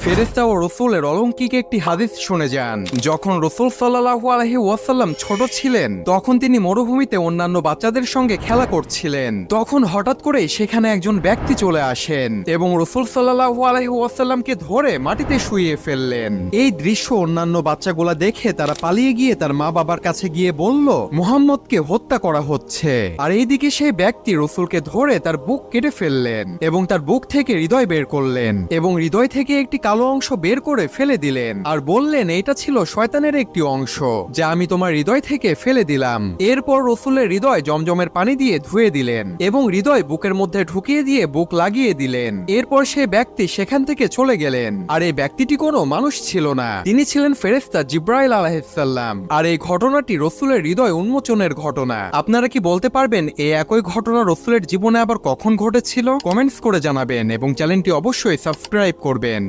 ফেরেশতা ও রাসূলের অলৌকিক একটি হাদিস শুনে যান। যখন রাসূল সাল্লাল্লাহু আলাইহি ওয়াসাল্লাম ছোট ছিলেন তখন তিনি মরুভূমিতে অন্যান্য বাচ্চাদের সঙ্গে খেলা করছিলেন। তখন হঠাৎ করেই সেখানে একজন ব্যক্তি চলে আসেন এবং রাসূল সাল্লাল্লাহু আলাইহি ওয়াসাল্লামকে ধরে মাটিতে শুইয়ে ফেললেন। এই দৃশ্য অন্যান্য বাচ্চাগুলা দেখে তারা পালিয়ে গিয়ে তার মা বাবার কাছে গিয়ে বলল, মুহাম্মদকে হত্যা করা হচ্ছে। আর এইদিকে সেই ব্যক্তি রাসূলকে ধরে তার বুক কেটে ফেললেন এবং তার বুক থেকে হৃদয় বের করলেন এবং হৃদয় থেকে একটি কালো অংশ বের করে ফেলে দিলেন আর বললেন, এটা ছিল শয়তানের একটি অংশ যা আমি তোমার হৃদয় থেকে ফেলে দিলাম। এরপর রাসূলের হৃদয় জমজমের পানি দিয়ে ধুয়ে দিলেন এবং হৃদয় বুকের মধ্যে ঢুকিয়ে দিয়ে বুক লাগিয়ে দিলেন। এরপর সে ব্যক্তি সেখান থেকে চলে গেলেন। আর এই ব্যক্তিটি কোনো মানুষ ছিল না, তিনি ছিলেন ফেরেশতা জিবরাইল আলাইহিস সালাম। আর এই ঘটনাটি রাসূলের হৃদয় উন্মোচনের ঘটনা। আপনারা কি বলতে পারবেন এই একই ঘটনা রাসূলের জীবনে আবার কখন ঘটেছিল? কমেন্টস করে জানাবেন এবং চ্যানেলটি অবশ্যই সাবস্ক্রাইব করবেন।